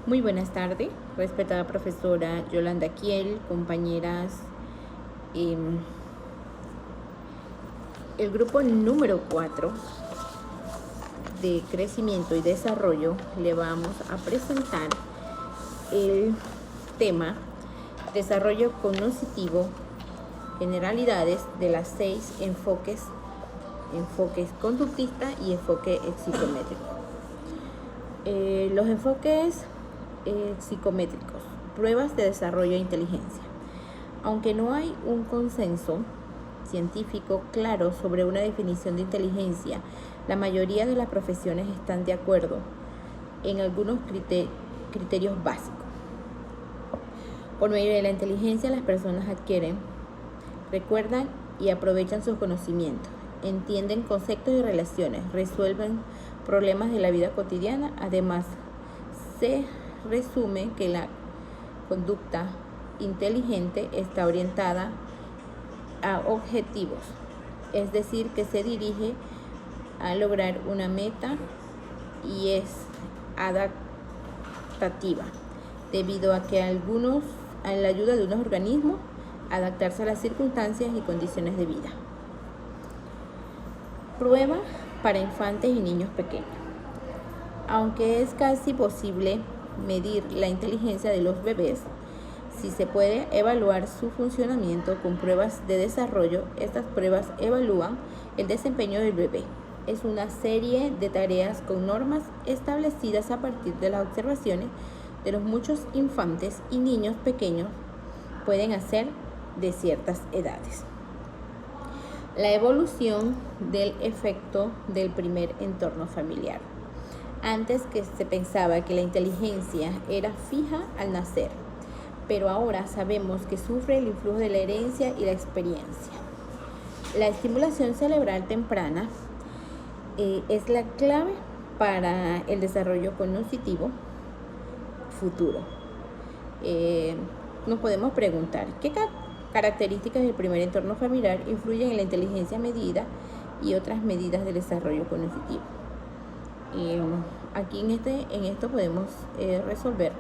Muy buenas tardes, respetada profesora Yolanda Kiel, compañeras. El grupo número 4 de crecimiento y desarrollo le vamos a presentar el tema desarrollo cognitivo, generalidades de las 6 enfoques conductista y enfoque psicométrico. Los enfoques psicométricos, pruebas de desarrollo de inteligencia. Aunque no hay un consenso científico claro sobre una definición de inteligencia, la mayoría de las profesiones están de acuerdo en algunos criterios básicos. Por medio de la inteligencia, las personas adquieren, recuerdan y aprovechan sus conocimientos, entienden conceptos y relaciones, resuelven problemas de la vida cotidiana. Además, se resume que la conducta inteligente está orientada a objetivos, es decir, que se dirige a lograr una meta y es adaptativa, debido a que a la ayuda de unos organismos, adaptarse a las circunstancias y condiciones de vida. Prueba para infantes y niños pequeños. Aunque es casi posible medir la inteligencia de los bebés, si se puede evaluar su funcionamiento con pruebas de desarrollo. Estas pruebas evalúan el desempeño del bebé. Es una serie de tareas con normas establecidas a partir de las observaciones de los muchos infantes y niños pequeños pueden hacer de ciertas edades. La evolución del efecto del primer entorno familiar. Antes que se pensaba que la inteligencia era fija al nacer, pero ahora sabemos que sufre el influjo de la herencia y la experiencia. La estimulación cerebral temprana es la clave para el desarrollo cognitivo futuro. Nos podemos preguntar, ¿qué características del primer entorno familiar influyen en la inteligencia medida y otras medidas del desarrollo cognitivo? Aquí en esto podemos resolver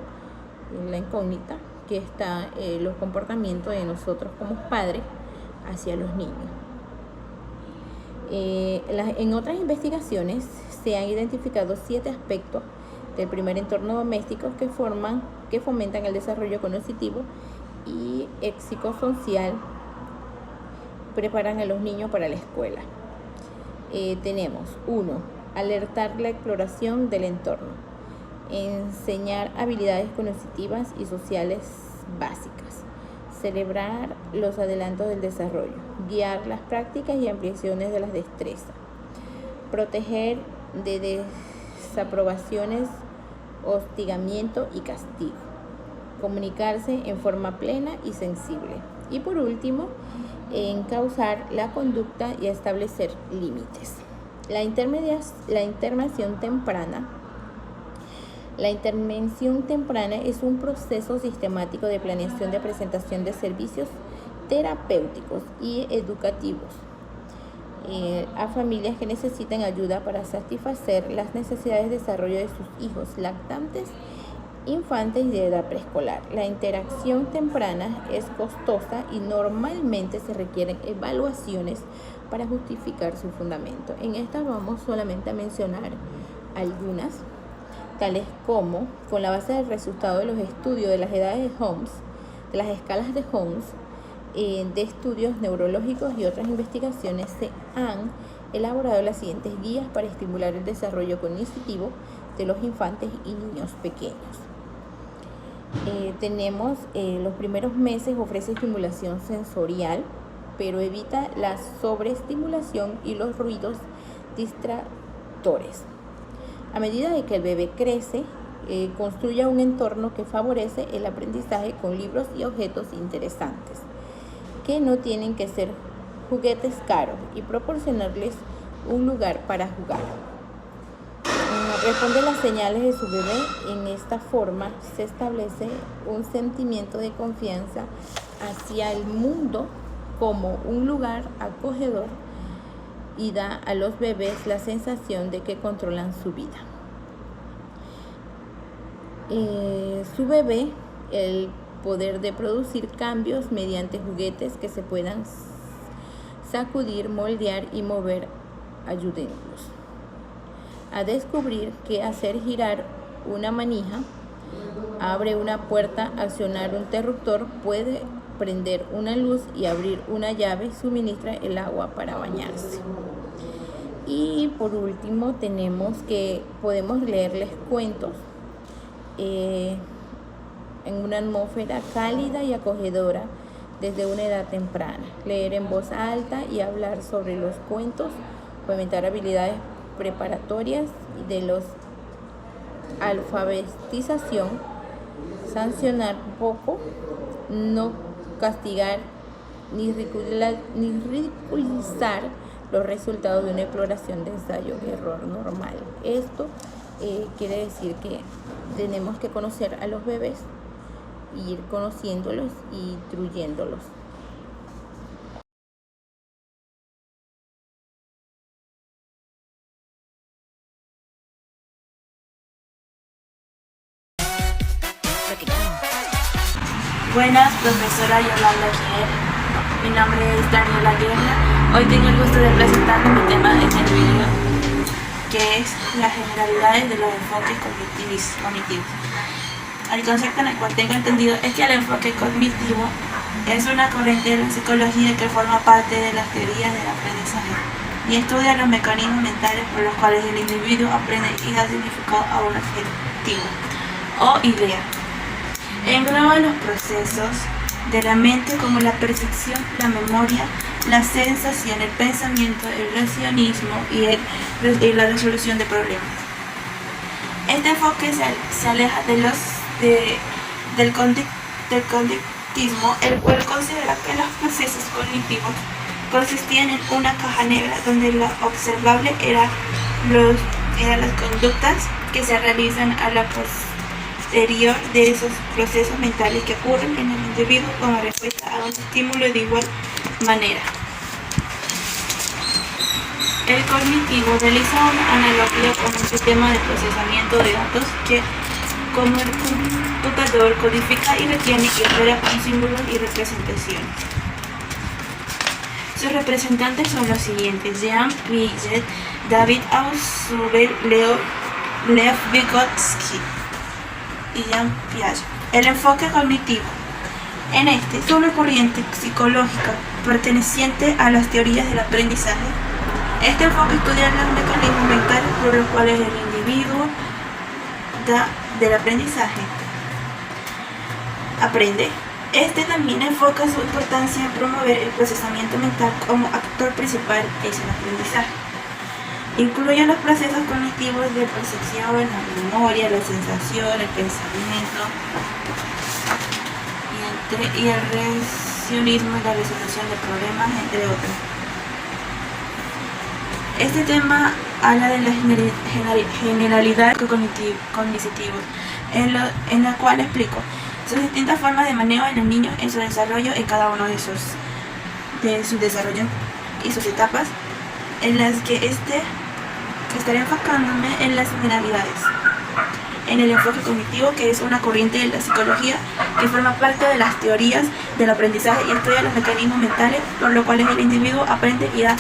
la incógnita que está los comportamientos de nosotros como padres hacia los niños. En otras investigaciones se han identificado 7 aspectos del primer entorno doméstico que fomentan el desarrollo cognitivo y psicosocial, preparan a los niños para la escuela. Tenemos 1. Alertar la exploración del entorno, enseñar habilidades cognitivas y sociales básicas, celebrar los adelantos del desarrollo, guiar las prácticas y ampliaciones de las destrezas, proteger de desaprobaciones, hostigamiento y castigo, comunicarse en forma plena y sensible, y por último, encauzar la conducta y establecer límites. La intervención temprana. La intervención temprana es un proceso sistemático de planeación de presentación de servicios terapéuticos y educativos a familias que necesitan ayuda para satisfacer las necesidades de desarrollo de sus hijos lactantes, infantes y de edad preescolar. La interacción temprana es costosa y normalmente se requieren evaluaciones para justificar su fundamento. En estas vamos solamente a mencionar algunas, tales como, con la base del resultado de los estudios de las edades de Holmes, de las escalas de Holmes, de estudios neurológicos y otras investigaciones, se han elaborado las siguientes guías para estimular el desarrollo cognitivo de los infantes y niños pequeños. Tenemos los primeros meses ofrece estimulación sensorial, pero evita la sobreestimulación y los ruidos distractores. A medida de que el bebé crece, construye un entorno que favorece el aprendizaje con libros y objetos interesantes, que no tienen que ser juguetes caros, y proporcionarles un lugar para jugar. Responde las señales de su bebé. En esta forma se establece un sentimiento de confianza hacia el mundo como un lugar acogedor y da a los bebés la sensación de que controlan su vida. su bebé el poder de producir cambios mediante juguetes que se puedan sacudir, moldear y mover, ayudándolos a descubrir que hacer girar una manija, abre una puerta, accionar un interruptor, puede prender una luz y abrir una llave, suministra el agua para bañarse. Y por último tenemos que podemos leerles cuentos en una atmósfera cálida y acogedora desde una edad temprana. Leer en voz alta y hablar sobre los cuentos, fomentar habilidades preparatorias de los alfabetización, sancionar poco, no castigar ni ridiculizar los resultados de una exploración de ensayo error normal. Esto quiere decir que tenemos que conocer a los bebés, ir conociéndolos y instruyéndolos. Buenas, profesora Yolanda Kier. Mi nombre es Daniela Guerra. Hoy tengo el gusto de presentarles mi tema en el video, que es las generalidades de los enfoques cognitivos. El concepto en el cual tengo entendido es que el enfoque cognitivo es una corriente de la psicología que forma parte de las teorías del aprendizaje y estudia los mecanismos mentales por los cuales el individuo aprende y da significado a un objetivo o idea. Engloba los procesos de la mente como la percepción, la memoria, la sensación, el pensamiento, el racionalismo y la resolución de problemas. Este enfoque se aleja del conductismo, el cual considera que los procesos cognitivos consistían en una caja negra donde lo observable eran las conductas que se realizan a la posterior de esos procesos mentales que ocurren en el individuo como respuesta a un estímulo de igual manera. El cognitivo realiza una analogía con un sistema de procesamiento de datos que, como el computador, codifica y retiene y opera con símbolos y representaciones. Sus representantes son los siguientes: Jean Piaget, David Ausubel, Lev Vygotsky y Jean Piaget. El enfoque cognitivo. En este es una corriente psicológica perteneciente a las teorías del aprendizaje. Este enfoque estudia los mecanismos mentales por los cuales el individuo del aprendizaje aprende. Este también enfoca su importancia en promover el procesamiento mental como actor principal en el aprendizaje. Incluye los procesos cognitivos de percepción, la memoria, la sensación, el pensamiento y el racionalismo y la resolución de problemas, entre otros. Este tema habla de la generalidad cognitiva, en la cual explico sus distintas formas de manejo en los niños en su desarrollo, en cada uno de su desarrollo y sus etapas, en las que estaré enfocándome en las generalidades. En el enfoque cognitivo, que es una corriente de la psicología que forma parte de las teorías del aprendizaje y estudia los mecanismos mentales por los cuales el individuo aprende y da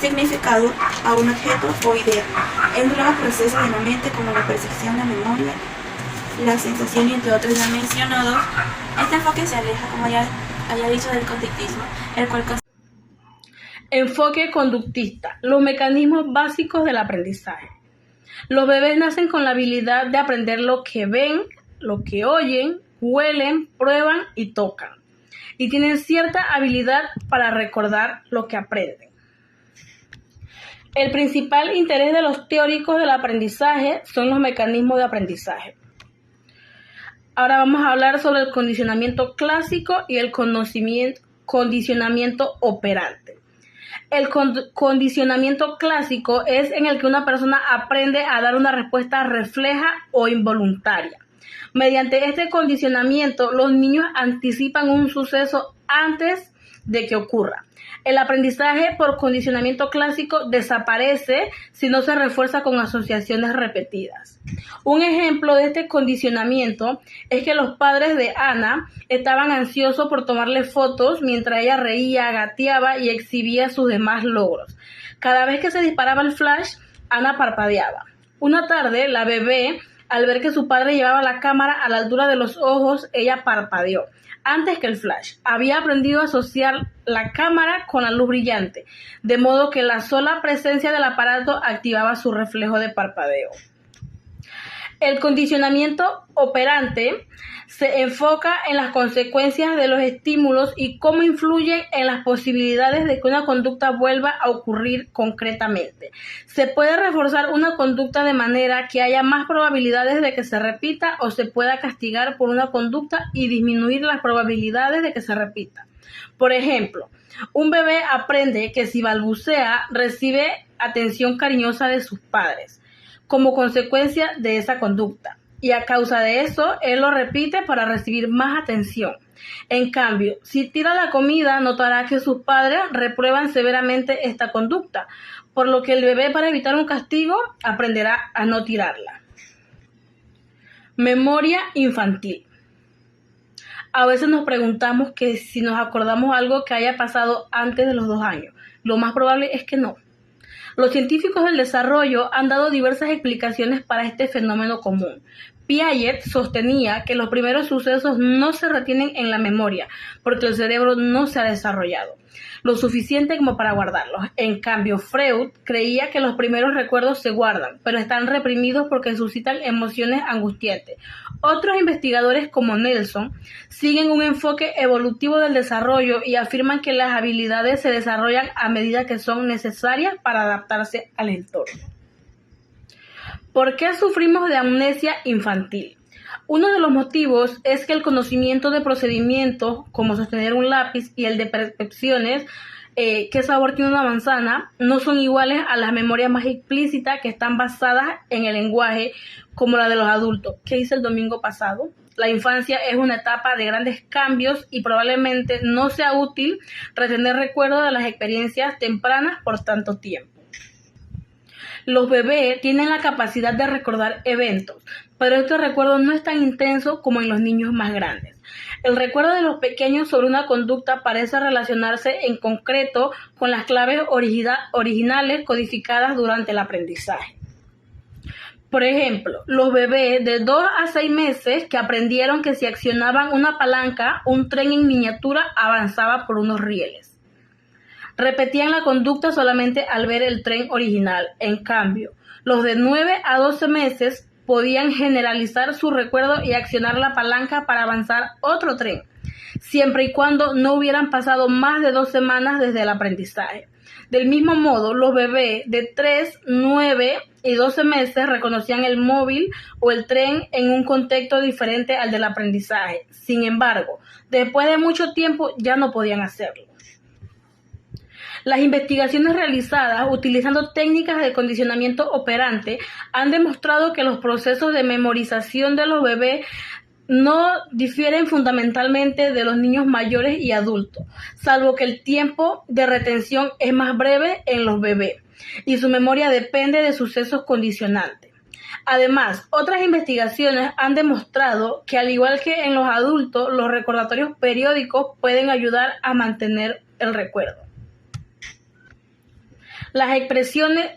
significado a un objeto o idea. Engloba procesos de la mente como la percepción, la memoria, la sensación y entre otros ya mencionados. Este enfoque se aleja, como ya haya dicho, del conductismo, el cual enfoque conductista, los mecanismos básicos del aprendizaje. Los bebés nacen con la habilidad de aprender lo que ven, lo que oyen, huelen, prueban y tocan. Y tienen cierta habilidad para recordar lo que aprenden. El principal interés de los teóricos del aprendizaje son los mecanismos de aprendizaje. Ahora vamos a hablar sobre el condicionamiento clásico y el condicionamiento operante. El condicionamiento clásico es en el que una persona aprende a dar una respuesta refleja o involuntaria. Mediante este condicionamiento, los niños anticipan un suceso antes de que ocurra. El aprendizaje por condicionamiento clásico desaparece si no se refuerza con asociaciones repetidas. Un ejemplo de este condicionamiento es que los padres de Ana estaban ansiosos por tomarle fotos mientras ella reía, gateaba y exhibía sus demás logros. Cada vez que se disparaba el flash, Ana parpadeaba. Una tarde, la bebé, al ver que su padre llevaba la cámara a la altura de los ojos, ella parpadeó. Antes que el flash, había aprendido a asociar la cámara con la luz brillante, de modo que la sola presencia del aparato activaba su reflejo de parpadeo. El condicionamiento operante se enfoca en las consecuencias de los estímulos y cómo influyen en las posibilidades de que una conducta vuelva a ocurrir concretamente. Se puede reforzar una conducta de manera que haya más probabilidades de que se repita, o se pueda castigar por una conducta y disminuir las probabilidades de que se repita. Por ejemplo, un bebé aprende que si balbucea, recibe atención cariñosa de sus padres como consecuencia de esa conducta, y a causa de eso, él lo repite para recibir más atención. En cambio, si tira la comida, notará que sus padres reprueban severamente esta conducta, por lo que el bebé, para evitar un castigo, aprenderá a no tirarla. Memoria infantil. A veces nos preguntamos que si nos acordamos algo que haya pasado antes de los 2 años. Lo más probable es que no. Los científicos del desarrollo han dado diversas explicaciones para este fenómeno común. Piaget sostenía que los primeros sucesos no se retienen en la memoria porque el cerebro no se ha desarrollado lo suficiente como para guardarlos. En cambio, Freud creía que los primeros recuerdos se guardan, pero están reprimidos porque suscitan emociones angustiantes. Otros investigadores, como Nelson, siguen un enfoque evolutivo del desarrollo y afirman que las habilidades se desarrollan a medida que son necesarias para adaptarse al entorno. ¿Por qué sufrimos de amnesia infantil? Uno de los motivos es que el conocimiento de procedimientos, como sostener un lápiz, y el de percepciones, qué sabor tiene una manzana, no son iguales a las memorias más explícitas que están basadas en el lenguaje, como la de los adultos. ¿Qué hice el domingo pasado? La infancia es una etapa de grandes cambios y probablemente no sea útil retener recuerdos de las experiencias tempranas por tanto tiempo. Los bebés tienen la capacidad de recordar eventos, pero este recuerdo no es tan intenso como en los niños más grandes. El recuerdo de los pequeños sobre una conducta parece relacionarse en concreto con las claves originales codificadas durante el aprendizaje. Por ejemplo, los bebés de 2 a 6 meses que aprendieron que si accionaban una palanca, un tren en miniatura avanzaba por unos rieles. Repetían la conducta solamente al ver el tren original. En cambio, los de 9 a 12 meses podían generalizar su recuerdo y accionar la palanca para avanzar otro tren, siempre y cuando no hubieran pasado más de 2 semanas desde el aprendizaje. Del mismo modo, los bebés de 3, 9 y 12 meses reconocían el móvil o el tren en un contexto diferente al del aprendizaje. Sin embargo, después de mucho tiempo ya no podían hacerlo. Las investigaciones realizadas utilizando técnicas de condicionamiento operante han demostrado que los procesos de memorización de los bebés no difieren fundamentalmente de los niños mayores y adultos, salvo que el tiempo de retención es más breve en los bebés y su memoria depende de sucesos condicionantes. Además, otras investigaciones han demostrado que, al igual que en los adultos, los recordatorios periódicos pueden ayudar a mantener el recuerdo. Las expresiones